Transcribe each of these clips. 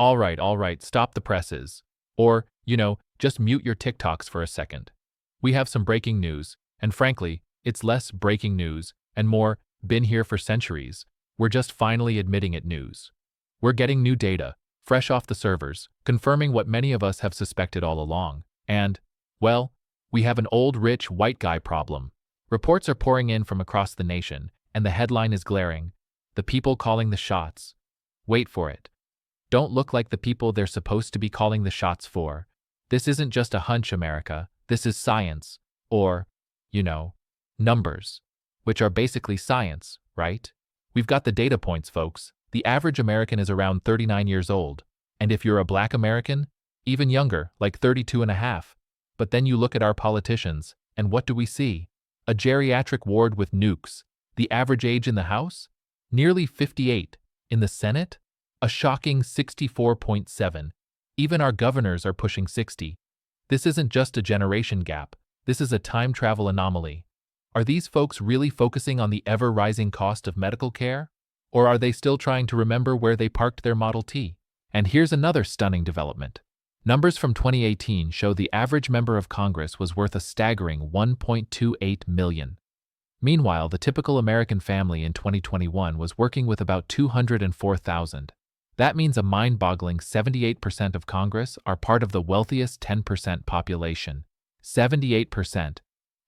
All right, stop the presses. Or, just mute your TikToks for a second. We have some breaking news, and frankly, it's less breaking news and more been here for centuries. We're just finally admitting it news. We're getting new data, fresh off the servers, confirming what many of us have suspected all along. And, well, we have an old rich white guy problem. Reports are pouring in from across the nation, and the headline is glaring. The people calling the shots. Wait for it. Don't look like the people they're supposed to be calling the shots for. This isn't just a hunch, America. This is science. Or, numbers. Which are basically science, right? We've got the data points, folks. The average American is around 39 years old. And if you're a Black American, even younger, like 32 and a half. But then you look at our politicians, and what do we see? A geriatric ward with nukes. The average age in the House? Nearly 58. In the Senate? A shocking 64.7. Even our governors are pushing 60. This isn't just a generation gap. This is a time travel anomaly. Are these folks really focusing on the ever-rising cost of medical care? Or are they still trying to remember where they parked their Model T? And here's another stunning development. Numbers from 2018 show the average member of Congress was worth a staggering $1.28 million. Meanwhile, the typical American family in 2021 was working with about $204,000. That means a mind-boggling 78% of Congress are part of the wealthiest 10% population. 78%.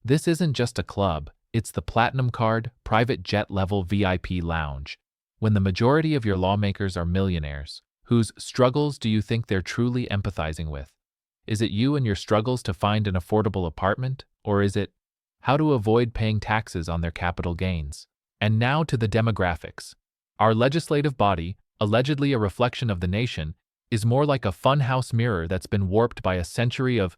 This isn't just a club, it's the Platinum Card, private jet-level VIP lounge. When the majority of your lawmakers are millionaires, whose struggles do you think they're truly empathizing with? Is it you and your struggles to find an affordable apartment? Or is it how to avoid paying taxes on their capital gains? And now to the demographics. Our legislative body, allegedly a reflection of the nation, is more like a funhouse mirror that's been warped by a century of,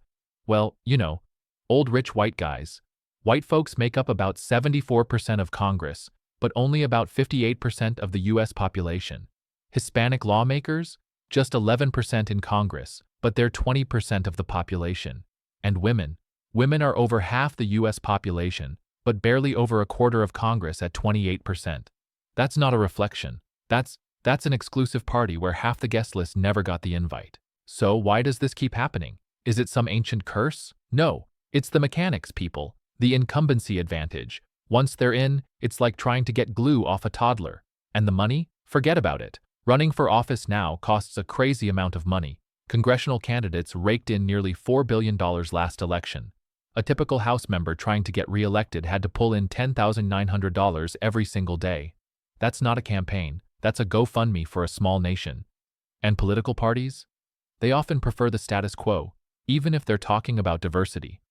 old rich white guys. White folks make up about 74% of Congress, but only about 58% of the U.S. population. Hispanic lawmakers? Just 11% in Congress, but they're 20% of the population. And women? Women are over half the U.S. population, but barely over a quarter of Congress at 28%. That's not a reflection. That's an exclusive party where half the guest list never got the invite. So why does this keep happening? Is it some ancient curse? No, it's the mechanics, people. The incumbency advantage. Once they're in, it's like trying to get glue off a toddler. And the money? Forget about it. Running for office now costs a crazy amount of money. Congressional candidates raked in nearly $4 billion last election. A typical House member trying to get re-elected had to pull in $10,900 every single day. That's not a campaign. That's a GoFundMe for a small nation. And political parties? They often prefer the status quo, even if they're talking about diversity.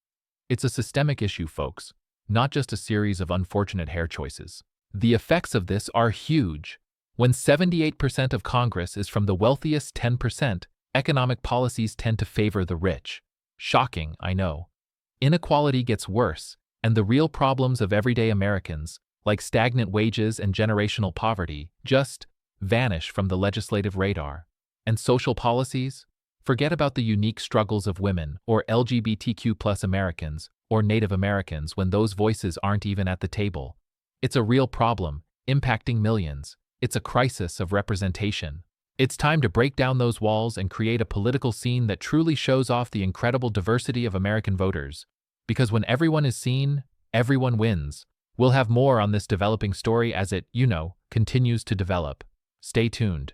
It's a systemic issue, folks, not just a series of unfortunate hair choices. The effects of this are huge. When 78% of Congress is from the wealthiest 10%, economic policies tend to favor the rich. Shocking, I know. Inequality gets worse, and the real problems of everyday Americans, like stagnant wages and generational poverty, just vanish from the legislative radar. And social policies? Forget about the unique struggles of women, or LGBTQ+ Americans, or Native Americans when those voices aren't even at the table. It's a real problem, impacting millions. It's a crisis of representation. It's time to break down those walls and create a political scene that truly shows off the incredible diversity of American voters. Because when everyone is seen, everyone wins. We'll have more on this developing story as it, continues to develop. Stay tuned.